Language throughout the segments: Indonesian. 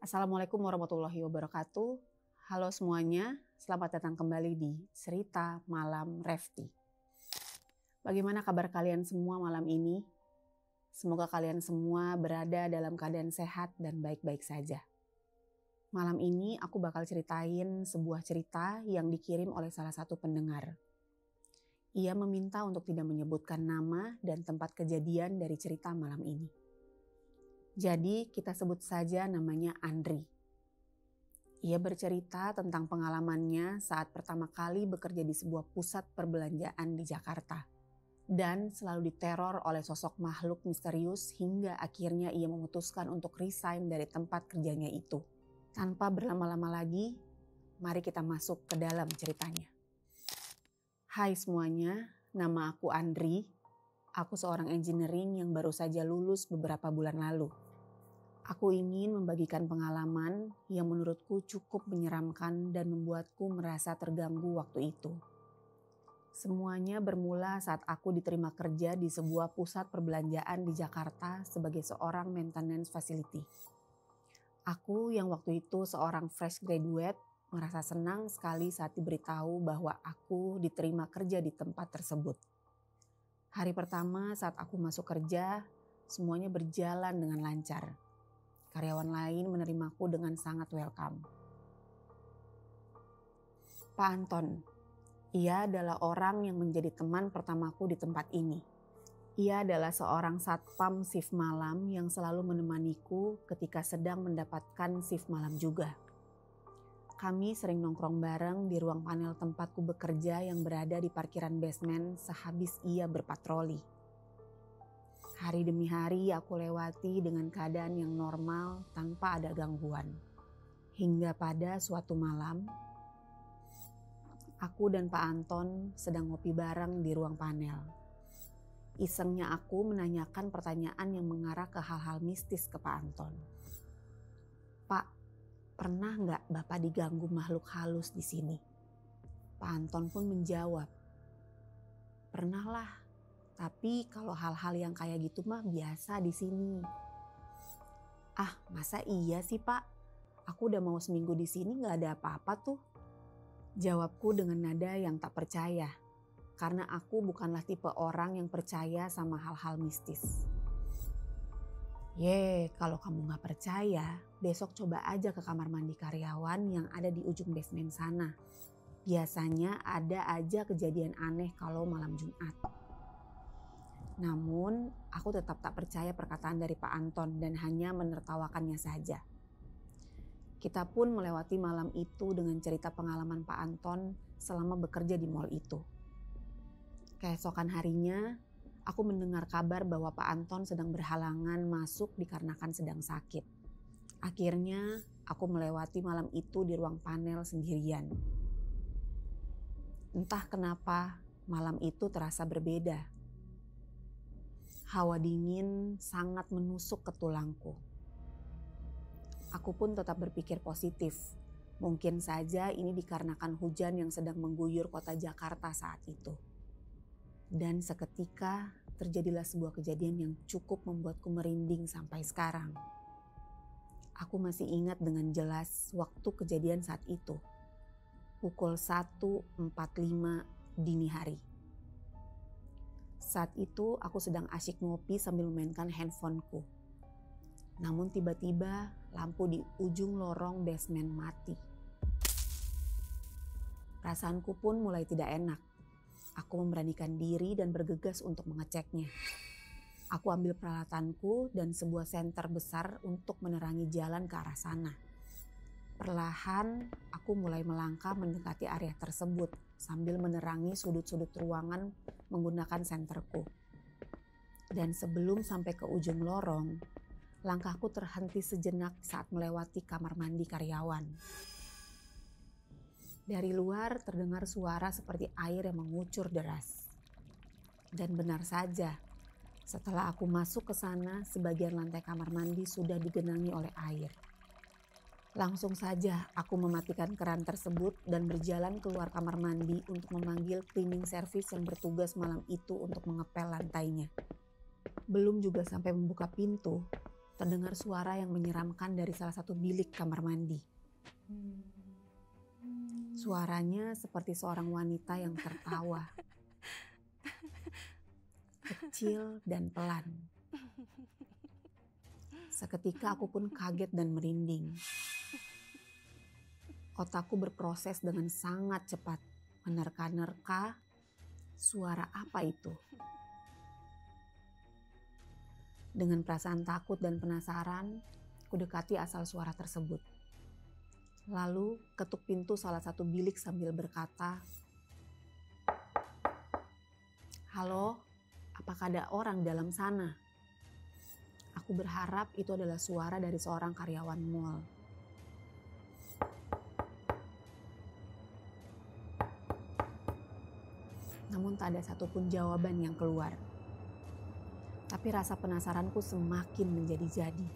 Assalamualaikum warahmatullahi wabarakatuh. Halo semuanya, selamat datang kembali di Cerita Malam Refti. Bagaimana kabar kalian semua malam ini? Semoga kalian semua berada dalam keadaan sehat dan baik-baik saja. Malam ini aku bakal ceritain sebuah cerita yang dikirim oleh salah satu pendengar. Ia meminta untuk tidak menyebutkan nama dan tempat kejadian dari cerita malam ini. Jadi kita sebut saja namanya Andri. Ia bercerita tentang pengalamannya saat pertama kali bekerja di sebuah pusat perbelanjaan di Jakarta. Dan selalu diteror oleh sosok makhluk misterius hingga akhirnya ia memutuskan untuk resign dari tempat kerjanya itu. Tanpa berlama-lama lagi, mari kita masuk ke dalam ceritanya. Hai semuanya, nama aku Andri. Aku seorang engineering yang baru saja lulus beberapa bulan lalu. Aku ingin membagikan pengalaman yang menurutku cukup menyeramkan dan membuatku merasa terganggu waktu itu. Semuanya bermula saat aku diterima kerja di sebuah pusat perbelanjaan di Jakarta sebagai seorang maintenance facility. Aku yang waktu itu seorang fresh graduate merasa senang sekali saat diberitahu bahwa aku diterima kerja di tempat tersebut. Hari pertama saat aku masuk kerja, semuanya berjalan dengan lancar. Karyawan lain menerimaku dengan sangat welcome. Pak Anton, ia adalah orang yang menjadi teman pertamaku di tempat ini. Ia adalah seorang satpam shift malam yang selalu menemaniku ketika sedang mendapatkan shift malam juga. Kami sering nongkrong bareng di ruang panel tempatku bekerja yang berada di parkiran basement sehabis ia berpatroli. Hari demi hari aku lewati dengan keadaan yang normal tanpa ada gangguan. Hingga pada suatu malam, aku dan Pak Anton sedang ngopi bareng di ruang panel. Isengnya aku menanyakan pertanyaan yang mengarah ke hal-hal mistis ke Pak Anton. Pak, pernah nggak Bapak diganggu makhluk halus di sini? Pak Anton pun menjawab, pernah lah. Tapi kalau hal-hal yang kayak gitu mah biasa di sini. Ah, masa iya sih Pak? Aku udah mau seminggu di sini nggak ada apa-apa tuh. Jawabku dengan nada yang tak percaya, karena aku bukanlah tipe orang yang percaya sama hal-hal mistis. Kalau kamu nggak percaya, besok coba aja ke kamar mandi karyawan yang ada di ujung basement sana. Biasanya ada aja kejadian aneh kalau malam Jumat. Namun, aku tetap tak percaya perkataan dari Pak Anton dan hanya menertawakannya saja. Kita pun melewati malam itu dengan cerita pengalaman Pak Anton selama bekerja di mall itu. Keesokan harinya, aku mendengar kabar bahwa Pak Anton sedang berhalangan masuk dikarenakan sedang sakit. Akhirnya, aku melewati malam itu di ruang panel sendirian. Entah kenapa, malam itu terasa berbeda. Hawa dingin sangat menusuk ke tulangku. Aku pun tetap berpikir positif. Mungkin saja ini dikarenakan hujan yang sedang mengguyur kota Jakarta saat itu. Dan seketika terjadilah sebuah kejadian yang cukup membuatku merinding sampai sekarang. Aku masih ingat dengan jelas waktu kejadian saat itu. Pukul 1.45 dini hari. Saat itu aku sedang asyik ngopi sambil memainkan handphoneku. Namun tiba-tiba lampu di ujung lorong basement mati. Perasaanku pun mulai tidak enak. Aku memberanikan diri dan bergegas untuk mengeceknya. Aku ambil peralatanku dan sebuah senter besar untuk menerangi jalan ke arah sana. Perlahan aku mulai melangkah mendekati area tersebut sambil menerangi sudut-sudut ruangan menggunakan senterku. Dan sebelum sampai ke ujung lorong, langkahku terhenti sejenak saat melewati kamar mandi karyawan. Dari luar terdengar suara seperti air yang mengucur deras. Dan benar saja, setelah aku masuk ke sana, sebagian lantai kamar mandi sudah digenangi oleh air. Langsung saja aku mematikan keran tersebut dan berjalan keluar kamar mandi untuk memanggil cleaning service yang bertugas malam itu untuk mengepel lantainya. Belum juga sampai membuka pintu, terdengar suara yang menyeramkan dari salah satu bilik kamar mandi. Suaranya seperti seorang wanita yang tertawa. Kecil dan pelan. Seketika aku pun kaget dan merinding. Otakku berproses dengan sangat cepat. Menerka-nerka, suara apa itu? Dengan perasaan takut dan penasaran, kudekati asal suara tersebut. Lalu ketuk pintu salah satu bilik sambil berkata, "Halo, apakah ada orang dalam sana?" Aku berharap itu adalah suara dari seorang karyawan mall. Namun tak ada satupun jawaban yang keluar. Tapi rasa penasaranku semakin menjadi-jadi.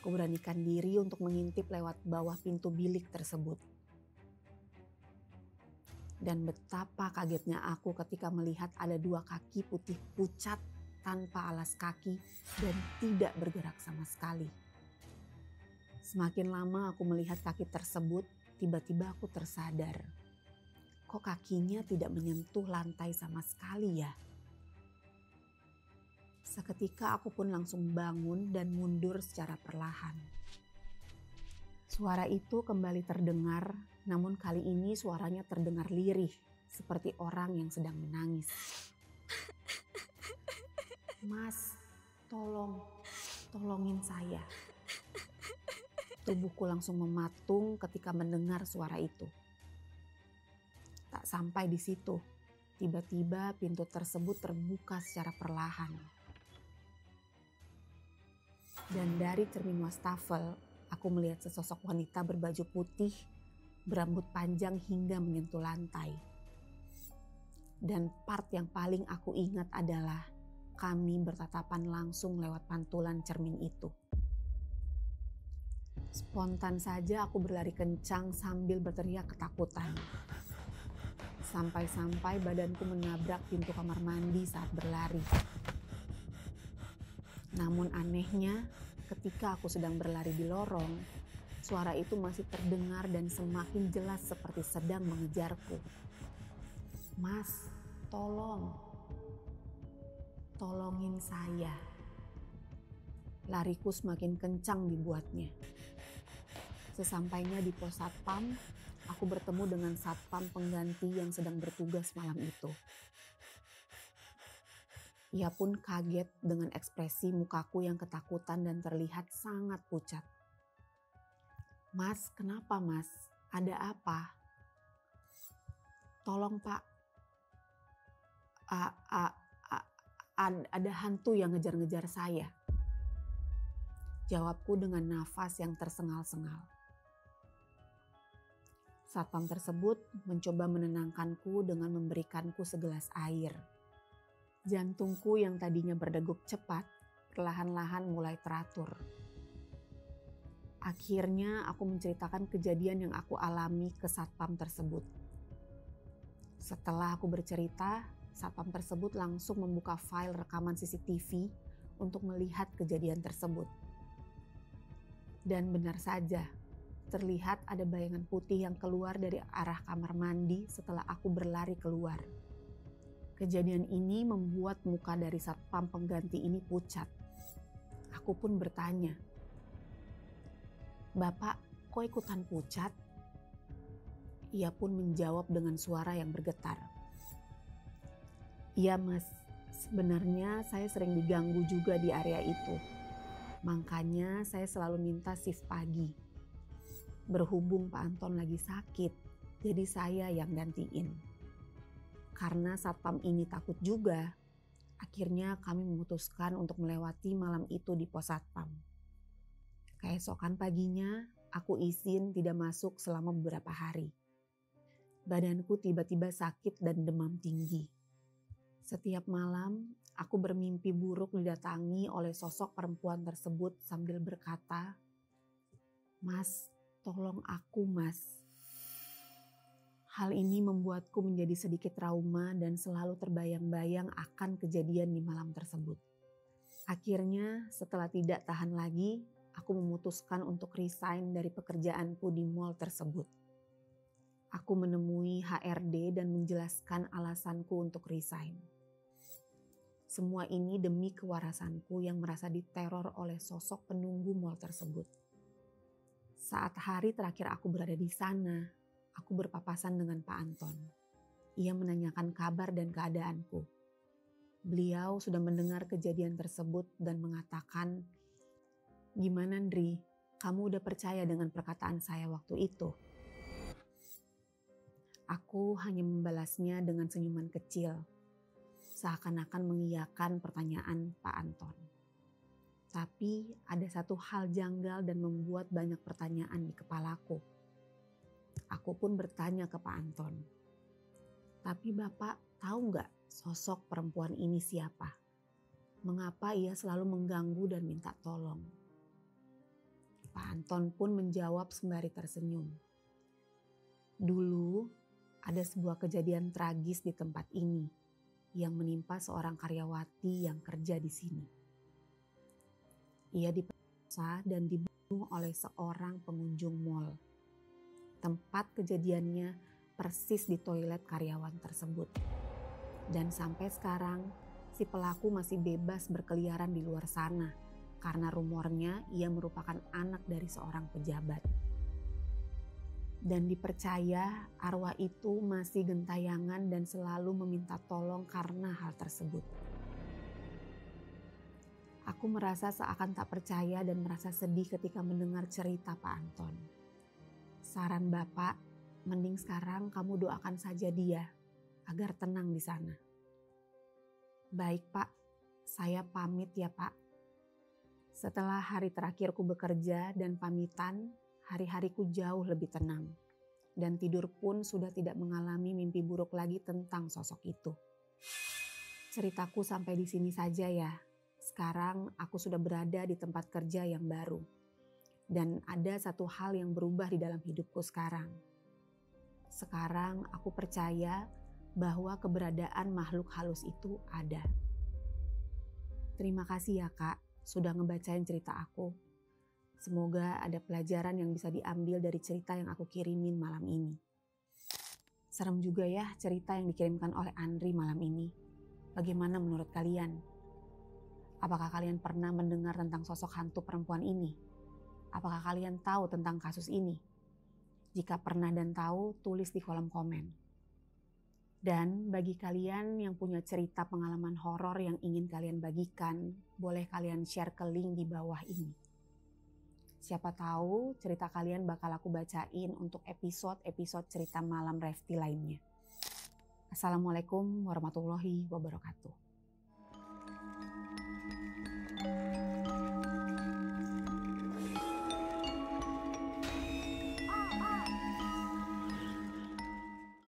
Aku beranikan diri untuk mengintip lewat bawah pintu bilik tersebut. Dan betapa kagetnya aku ketika melihat ada 2 kaki putih pucat tanpa alas kaki dan tidak bergerak sama sekali. Semakin lama aku melihat kaki tersebut, tiba-tiba aku tersadar. Kok kakinya tidak menyentuh lantai sama sekali ya? Seketika aku pun langsung bangun dan mundur secara perlahan. Suara itu kembali terdengar, namun kali ini suaranya terdengar lirih, seperti orang yang sedang menangis. "Mas, tolongin saya." Tubuhku langsung mematung ketika mendengar suara itu. Tak sampai di situ, tiba-tiba pintu tersebut terbuka secara perlahan. Dan dari cermin wastafel, aku melihat sesosok wanita berbaju putih, berambut panjang hingga menyentuh lantai. Dan part yang paling aku ingat adalah kami bertatapan langsung lewat pantulan cermin itu. Spontan saja aku berlari kencang sambil berteriak ketakutan. Sampai-sampai badanku menabrak pintu kamar mandi saat berlari. Namun anehnya, ketika aku sedang berlari di lorong, suara itu masih terdengar dan semakin jelas seperti sedang mengejarku. "Mas, tolongin saya." Lariku semakin kencang dibuatnya. Sesampainya di pos satpam, aku bertemu dengan satpam pengganti yang sedang bertugas malam itu. Ia pun kaget dengan ekspresi mukaku yang ketakutan dan terlihat sangat pucat. "Mas, kenapa mas? Ada apa?" "Tolong pak, ada hantu yang ngejar-ngejar saya." Jawabku dengan nafas yang tersengal-sengal. Satpam tersebut mencoba menenangkanku dengan memberikanku segelas air. Jantungku yang tadinya berdegup cepat, perlahan-lahan mulai teratur. Akhirnya aku menceritakan kejadian yang aku alami ke satpam tersebut. Setelah aku bercerita, satpam tersebut langsung membuka file rekaman CCTV untuk melihat kejadian tersebut. Dan benar saja, terlihat ada bayangan putih yang keluar dari arah kamar mandi setelah aku berlari keluar. Kejadian ini membuat muka dari satpam pengganti ini pucat. Aku pun bertanya, "Bapak, kok ikutan pucat?" Ia pun menjawab dengan suara yang bergetar, "Iya mas, sebenarnya saya sering diganggu juga di area itu. Makanya saya selalu minta shift pagi. Berhubung Pak Anton lagi sakit, jadi saya yang gantiin. Karena satpam ini takut juga, akhirnya kami memutuskan untuk melewati malam itu di pos satpam. Keesokan paginya, aku izin tidak masuk selama beberapa hari. Badanku tiba-tiba sakit dan demam tinggi. Setiap malam, aku bermimpi buruk didatangi oleh sosok perempuan tersebut sambil berkata, 'Mas, tolong aku mas.' Hal ini membuatku menjadi sedikit trauma dan selalu terbayang-bayang akan kejadian di malam tersebut. Akhirnya setelah tidak tahan lagi, aku memutuskan untuk resign dari pekerjaanku di mall tersebut. Aku menemui HRD dan menjelaskan alasanku untuk resign. Semua ini demi kewarasanku yang merasa diteror oleh sosok penunggu mall tersebut. Saat hari terakhir aku berada di sana, aku berpapasan dengan Pak Anton. Ia menanyakan kabar dan keadaanku. Beliau sudah mendengar kejadian tersebut dan mengatakan, "Gimana Ndri, kamu udah percaya dengan perkataan saya waktu itu?" Aku hanya membalasnya dengan senyuman kecil, seakan-akan mengiyakan pertanyaan Pak Anton. Tapi ada satu hal janggal dan membuat banyak pertanyaan di kepalaku. Aku pun bertanya ke Pak Anton, "Tapi Bapak tahu nggak sosok perempuan ini siapa? Mengapa ia selalu mengganggu dan minta tolong?" Pak Anton pun menjawab sembari tersenyum. "Dulu ada sebuah kejadian tragis di tempat ini yang menimpa seorang karyawati yang kerja di sini. Ia diperkosa dan dibunuh oleh seorang pengunjung mall. Tempat kejadiannya persis di toilet karyawan tersebut. Dan sampai sekarang si pelaku masih bebas berkeliaran di luar sana karena rumornya ia merupakan anak dari seorang pejabat. Dan dipercaya arwah itu masih gentayangan dan selalu meminta tolong karena hal tersebut. Aku merasa seakan tak percaya dan merasa sedih ketika mendengar cerita Pak Anton. Saran Bapak, mending sekarang kamu doakan saja dia agar tenang di sana." "Baik Pak, saya pamit ya Pak." Setelah hari terakhirku bekerja dan pamitan, hari-hariku jauh lebih tenang. Dan tidur pun sudah tidak mengalami mimpi buruk lagi tentang sosok itu. Ceritaku sampai di sini saja ya. Sekarang aku sudah berada di tempat kerja yang baru. Dan ada satu hal yang berubah di dalam hidupku sekarang. Sekarang aku percaya bahwa keberadaan makhluk halus itu ada. Terima kasih ya Kak, sudah ngebacain cerita aku. Semoga ada pelajaran yang bisa diambil dari cerita yang aku kirimin malam ini. Serem juga ya cerita yang dikirimkan oleh Andri malam ini. Bagaimana menurut kalian? Apakah kalian pernah mendengar tentang sosok hantu perempuan ini? Apakah kalian tahu tentang kasus ini? Jika pernah dan tahu, tulis di kolom komen. Dan bagi kalian yang punya cerita pengalaman horor yang ingin kalian bagikan, boleh kalian share ke link di bawah ini. Siapa tahu cerita kalian bakal aku bacain untuk episode-episode cerita malam Refty lainnya. Assalamualaikum warahmatullahi wabarakatuh.